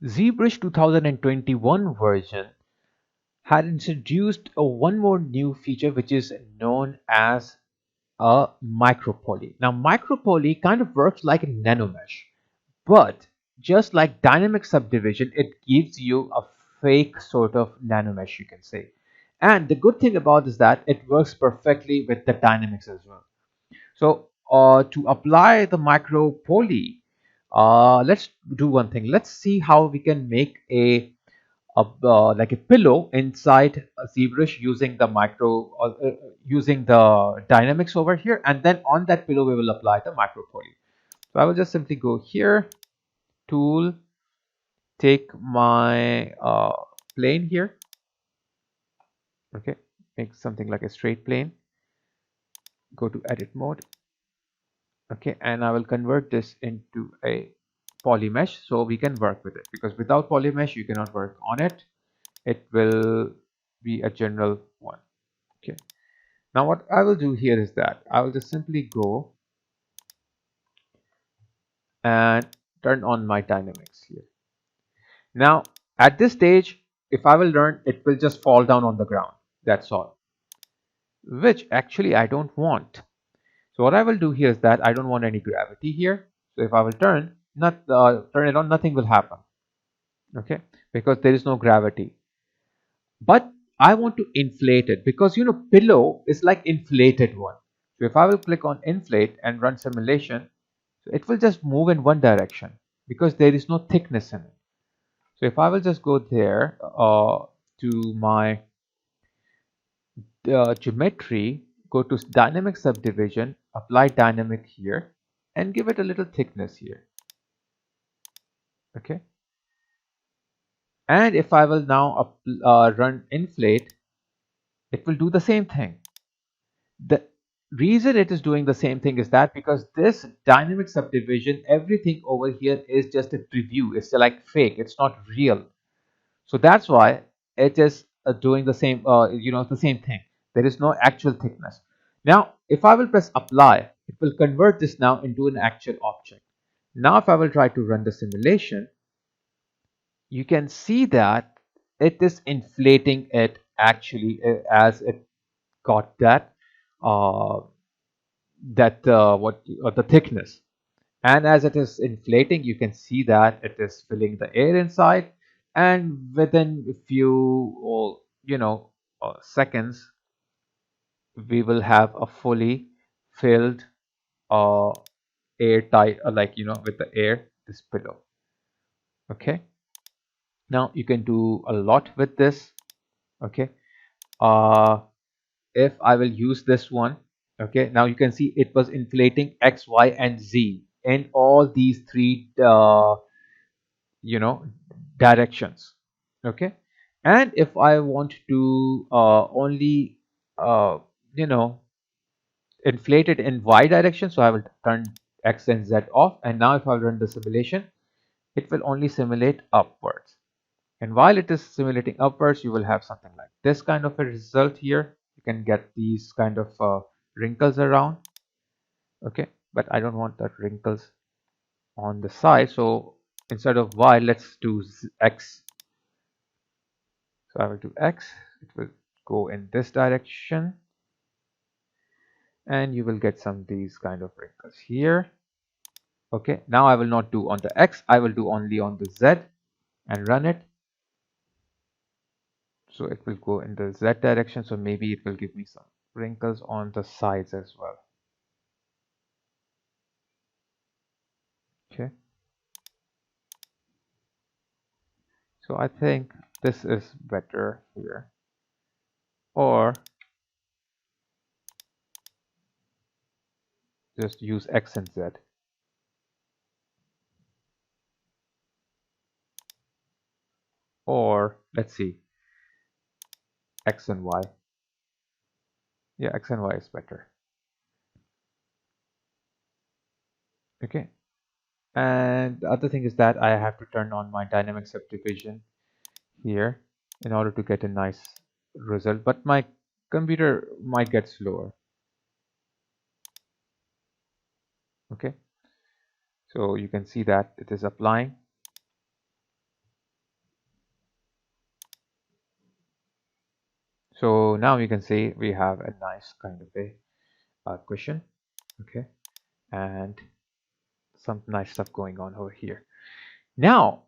Zbrush 2021 version had introduced one more new feature which is known as a micropoly. Now micropoly kind of works like a nanomesh, but just like dynamic subdivision, it gives you a fake sort of nanomesh, you can say. And the good thing about is that it works perfectly with the dynamics as well. So to apply the micropoly, let's do one thing. Let's see how we can make like a pillow inside a ZBrush using the using the dynamics over here, and then on that pillow we will apply the micropoly. So I will just simply go here, tool, take my plane here, okay, make something like a straight plane, go to edit mode, okay, and I will convert this into a poly mesh so we can work with it, because without poly mesh you cannot work on it. It will be a general one. Okay, now what I will do here is that I will just simply go and turn on my dynamics here. Now at this stage, if I will learn, it will just fall down on the ground, that's all, which actually I don't want. So what I will do here is that I don't want any gravity here. So if I will turn it on, nothing will happen, okay, because there is no gravity. But I want to inflate it, because pillow is like inflated one. So if I will click on inflate and run simulation, so it will just move in one direction because there is no thickness in it. So if I will just go there to my geometry, go to dynamic subdivision, apply dynamic here, and give it a little thickness here. Okay. And if I will now run inflate, it will do the same thing. The reason it is doing the same thing is that because this dynamic subdivision, everything over here is just a preview. It's like fake. It's not real. So that's why it is doing the same, the same thing. There is no actual thickness. Now, if I will press apply, it will convert this now into an actual object. Now, if I will try to run the simulation, you can see that it is inflating it actually as it got that uh, the thickness, and as it is inflating, you can see that it is filling the air inside, and within a few seconds we will have a fully filled uh, airtight with the air this pillow. Okay, now you can do a lot with this. Okay, uh, if I will use this one, okay, now you can see it was inflating X, Y, and Z in all these three you know directions. Okay, and if I want to only uh, you know inflate it in Y direction, so I will turn X and Z off, and now if I run the simulation, it will only simulate upwards. And while it is simulating upwards, you will have something like this kind of a result here. You can get these kind of wrinkles around. Okay, but I don't want that wrinkles on the side. So instead of Y, let's do X. So I will do X. It will go in this direction. And you will get some of these kind of wrinkles here. Okay, now I will not do on the X. I will do only on the Z and run it. So it will go in the Z direction, so maybe it will give me some wrinkles on the sides as well. Okay, so I think this is better here, or just use X and Z. Or let's see, X and Y. Yeah, X and Y is better. Okay, and the other thing is that I have to turn on my dynamic subdivision here in order to get a nice result, but my computer might get slower. Okay, so you can see that it is applying. So now you can see we have a nice kind of a cushion. Okay, and some nice stuff going on over here. Now,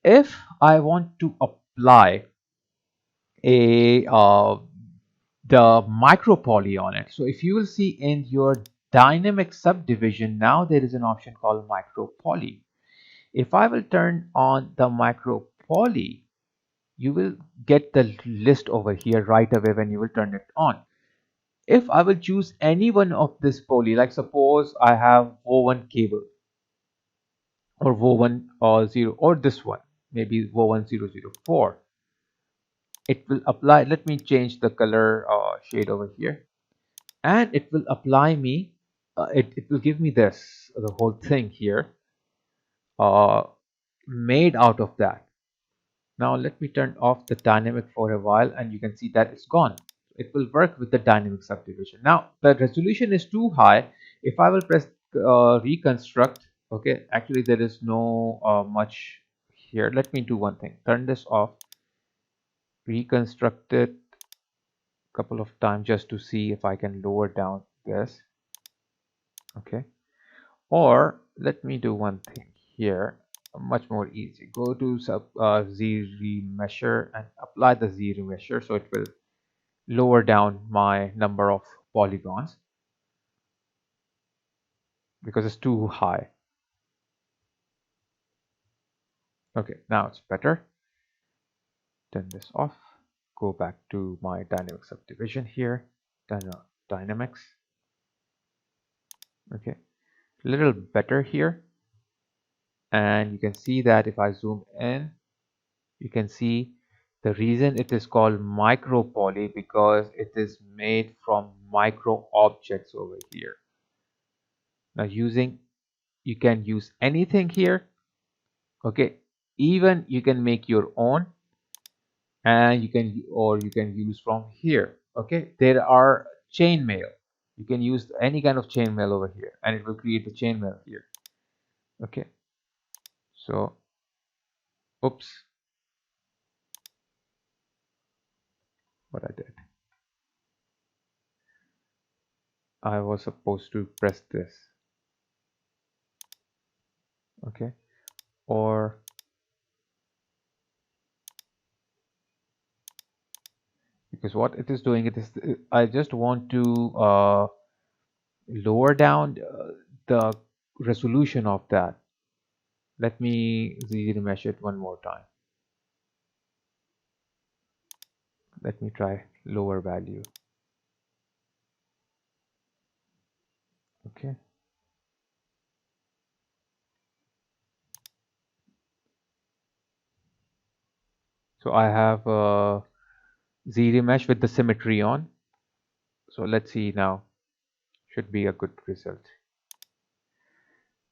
if I want to apply a the micropoly on it, so if you will see in your dynamic subdivision, now there is an option called micropoly. If I will turn on the micropoly, you will get the list over here right away when you will turn it on. If I will choose any one of this poly, like suppose I have woven cable or woven 0 or this one, maybe woven 004, it will apply. Let me change the color shade over here, and it will apply me. It will give me this the whole thing here uh, made out of that. Now let me turn off the dynamic for a while, and you can see that it's gone. It will work with the dynamic subdivision. Now the resolution is too high. If I will press reconstruct, okay, actually there is no much here. Let me do one thing. Turn this off, reconstruct it a couple of times just to see if I can lower down this. Okay, or let me do one thing here, much more easy. Go to Z remesher and apply the Z remesher, so it will lower down my number of polygons because it's too high. Okay, now it's better. Turn this off. Go back to my dynamic subdivision here. Dynamics. Okay, a little better here. And you can see that if I zoom in, you can see the reason it is called micropoly because it is made from micro objects over here. Now you can use anything here. Okay, even you can make your own, and you can use from here. Okay, there are chainmail. You can use any kind of chainmail over here, and it will create the chainmail here. Okay, so oops, what I did. I was supposed to press this. Okay, or because what it is doing, it is I just want to lower down the resolution of that. Let me remesh it one more time. Let me try lower value. Okay, so I have remesh with the symmetry on. So let's see now, should be a good result.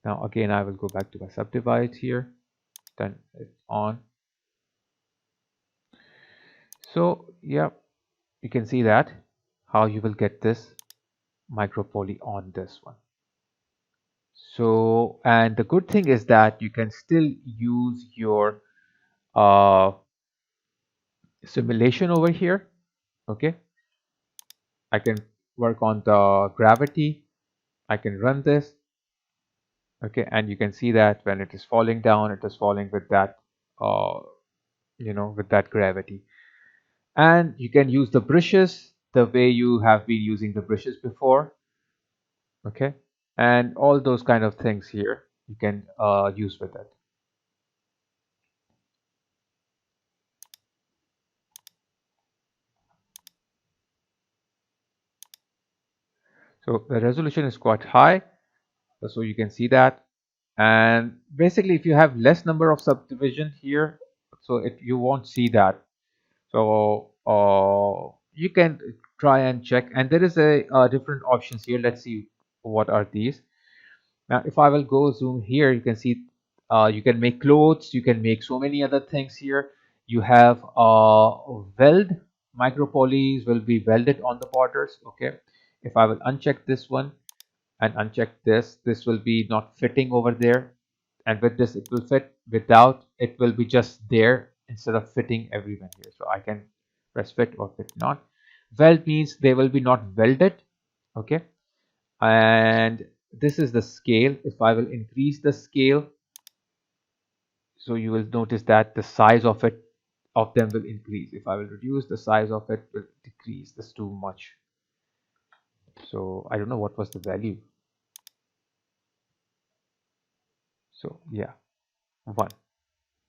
Now again I will go back to my subdivide here, then it's on. So yeah, you can see that how you will get this micropoly on this one. So, and the good thing is that you can still use your uh, simulation over here. Okay, I can work on the gravity. I can run this. Okay, and you can see that when it is falling down, it is falling with that, uh, with that gravity. And you can use the brushes the way you have been using the brushes before. Okay, and all those kind of things here you can use with it. So the resolution is quite high, so you can see that. And basically if you have less number of subdivision here, so you won't see that. So you can try and check, and there is a different options here. Let's see what are these. Now if I will go zoom here, you can see you can make clothes, you can make so many other things here. You have Weld. micropolys will be welded on the borders. Okay, if I will uncheck this one and uncheck this, this will be not fitting over there, and with this it will fit. Without, it will be just there instead of fitting everywhere here. So I can press fit or fit not. Weld means they will be not welded. Okay, and this is the scale. If I will increase the scale, so you will notice that the size of them will increase. If I will reduce, the size of it will decrease. This too much. So I don't know what was the value. So yeah, 1.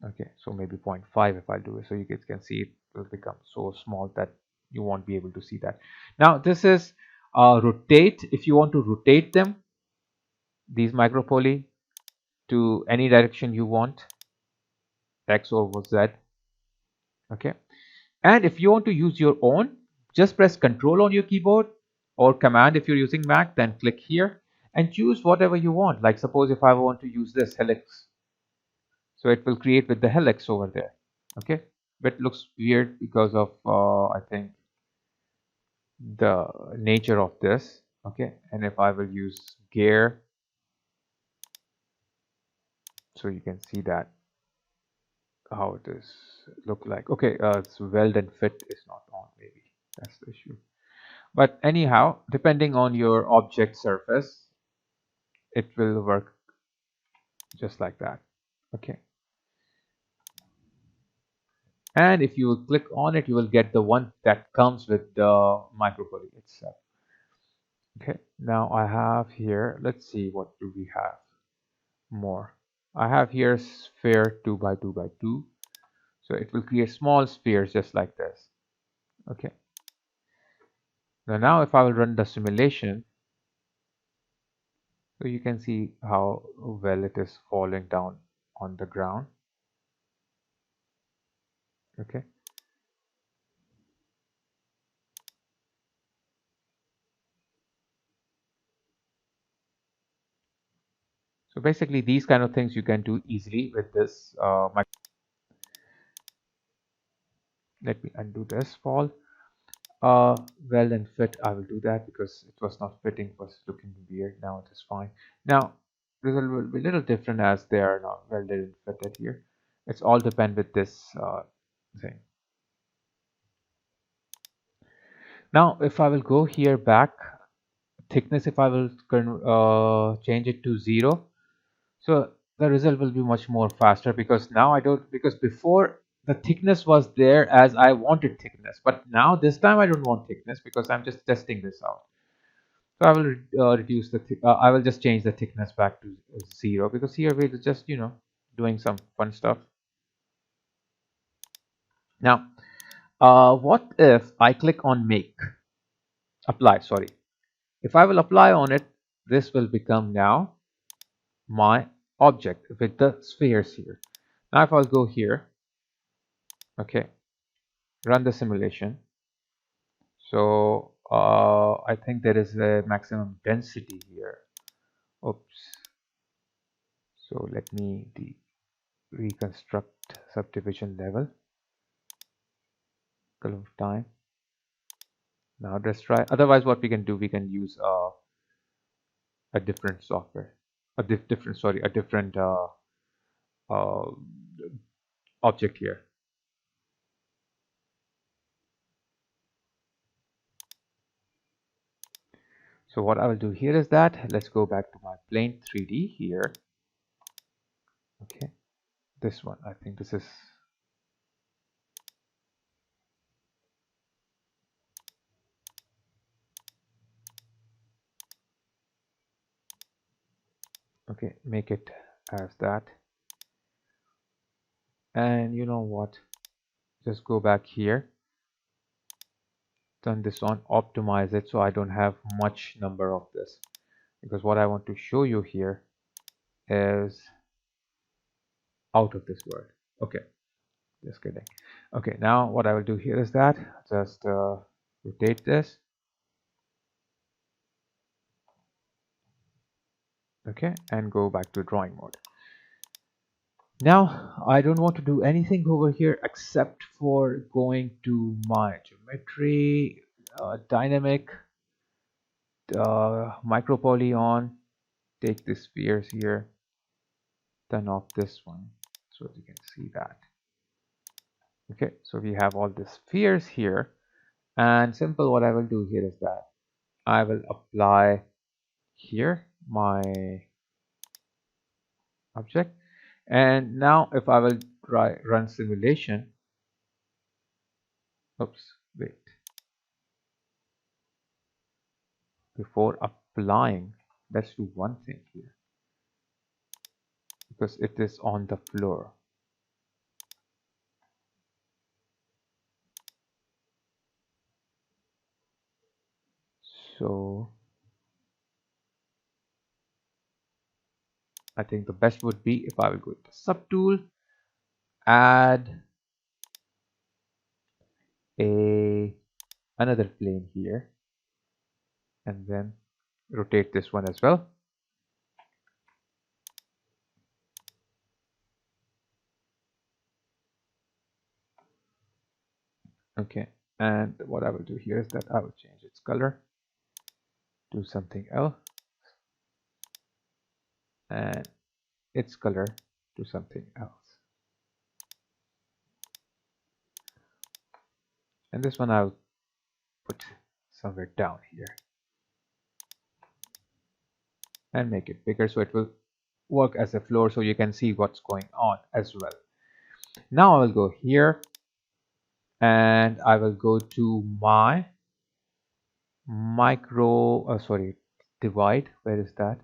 Okay, so maybe 0.5 if I do it. So you guys can see it will become so small that you won't be able to see that. Now this is rotate. If you want to rotate them, these micropoly, to any direction you want, X or Z. Okay, and if you want to use your own, just press Control on your keyboard or Command if you're using Mac, then click here and choose whatever you want. Like suppose if I want to use this helix, so it will create with the helix over there. Okay, but it looks weird because of I think the nature of this. Okay, and if I will use gear, so you can see that how it is look like. Okay, it's weld and fit is not on, maybe that's the issue. But anyhow, depending on your object surface, it will work just like that. Okay, and if you click on it, you will get the one that comes with the micropoly itself. Okay, now I have here, let's see, what do we have more. I have here sphere 2 by 2 by 2, so it will create small spheres just like this. Okay, now if I will run the simulation, so you can see how well it is falling down on the ground. Okay, so basically these kind of things you can do easily with this let me undo this fall. Weld and fit, I will do that because it was not fitting, it was looking weird. Now it is fine. Now result will be a little different as they are not welded and fitted here. It's all depend with this thing. Now if I will go here back, thickness, if I will change it to 0, so the result will be much more faster, because now I don't, because before the thickness was there as I wanted thickness, but now this time I don't want thickness because I'm just testing this out. So I will reduce the I will just change the thickness back to 0, because here we're just doing some fun stuff. Now what if I click on make apply, sorry, if I will apply on it, this will become now my object with the spheres here. Now if I'll go here, okay, run the simulation. So I think there is a maximum density here. Oops. So let me reconstruct subdivision level. Couple of time. Now let's try. Otherwise, what we can do, we can use a different software, a different uh, object here. So what I will do here is that let's go back to my plane 3D here. Okay, this one, I think this is okay, make it as that. And you know what, just go back here, turn this on, optimize it so I don't have much number of this, because what I want to show you here is out of this world. Okay, just kidding. Okay, now what I will do here is that just rotate this. Okay, and go back to drawing mode. Now I don't want to do anything over here except for going to my geometry, dynamic, micropoly on, take the spheres here, turn off this one so you can see that. Okay, so we have all the spheres here, and simple what I will do here is that I will apply here my object, and now if I will run simulation, oops, wait, before applying, let's do one thing here because it is on the floor. So I think the best would be if I will go to subtool, add another plane here, and then rotate this one as well. Okay, and what I will do here is that I will change its color to something else, and its color to something else. And this one I'll put somewhere down here and make it bigger so it will work as a floor so you can see what's going on as well. Now I will go here and I will go to my divide. Where is that?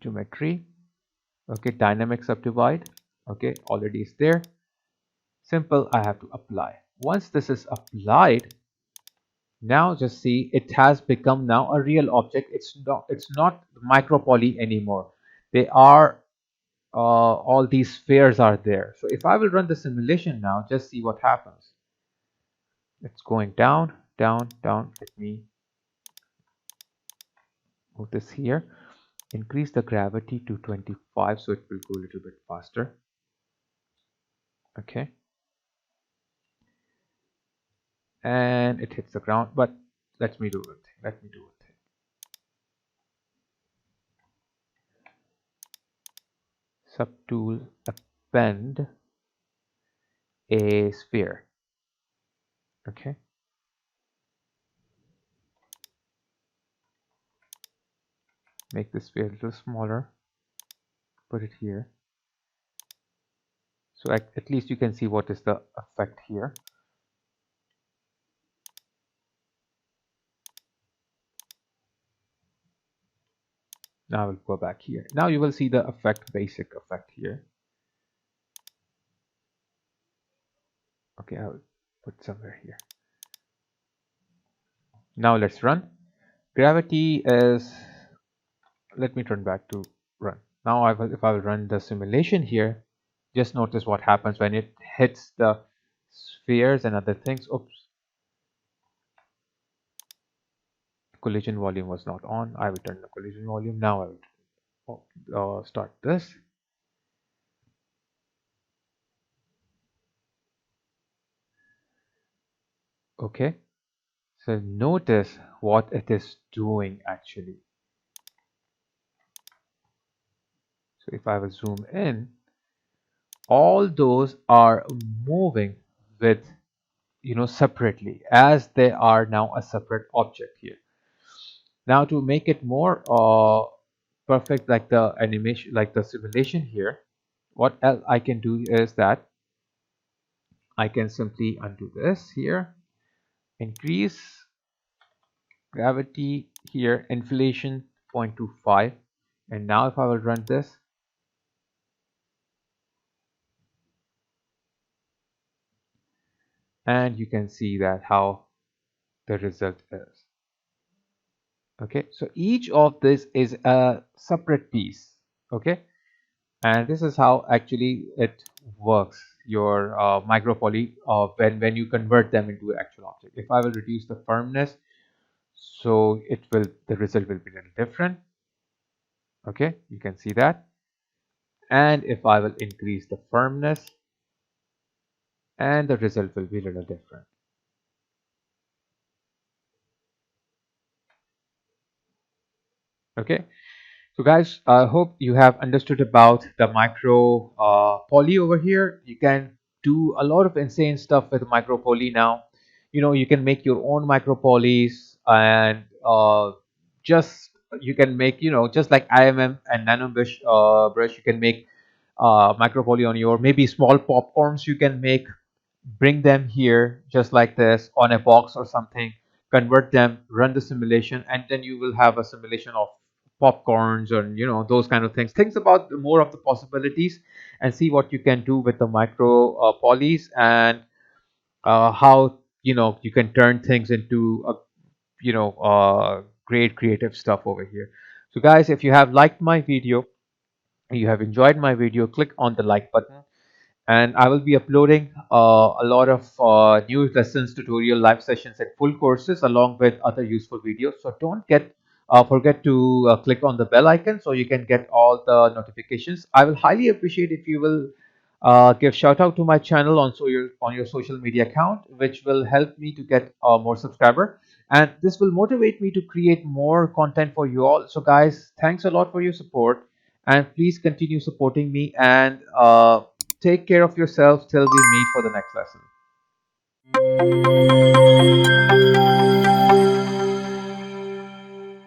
Geometry. Okay, dynamic subdivide. Okay, already is there. Simple, I have to apply. Once this is applied, now just see it has become now a real object. It's not micropoly anymore. They are all these spheres are there. So if I will run the simulation now, just see what happens. It's going down, down, down. Let me move this here. Increase the gravity to 25 so it will go a little bit faster. Okay. And it hits the ground, but let me do it. Let me do it. Subtool, append a sphere. Okay. Make this sphere a little smaller. Put it here. So at least you can see what is the effect here. Now I will go back here. Now you will see the effect, basic effect here. Okay, I will put somewhere here. Now let's run. Gravity is, let me turn back to run. Now if I will run the simulation here, just notice what happens when it hits the spheres and other things. Oops. Collision volume was not on. I will turn the collision volume. Now I will start this. Okay. So notice what it is doing actually. So if I will zoom in, all those are moving with separately as they are now a separate object here. Now to make it more perfect, like the animation, like the simulation here, what else I can do is that I can simply undo this here, increase gravity here, inflation 0.25, and now if I will run this, and you can see that how the result is. Okay, so each of this is a separate piece. Okay, and this is how actually it works, your micropoly when you convert them into an actual object. If I will reduce the firmness, so the result will be a little different. Okay, you can see that. And if I will increase the firmness, and the result will be a little different. Okay, so guys, I hope you have understood about the micro poly over here. You can do a lot of insane stuff with micro poly now. You know, you can make your own micro polys, and just you can make, you know, just like IMM and nano brush, you can make micro poly on your maybe small popcorns. You can make, bring them here just like this on a box or something, convert them, run the simulation, and then you will have a simulation of popcorns, or you know, those kind of things. Think about more of the possibilities and see what you can do with the micro polys, and how, you know, you can turn things into a, you know, great creative stuff over here. So guys, if you have liked my video, you have enjoyed my video, click on the like button, and I will be uploading a lot of new lessons, tutorial, live sessions, and full courses along with other useful videos. So don't get forget to click on the bell icon so you can get all the notifications. I will highly appreciate if you will give shout out to my channel on on your social media account, which will help me to get more subscriber, and this will motivate me to create more content for you all. So guys, thanks a lot for your support, and please continue supporting me, and take care of yourself till we meet for the next lesson.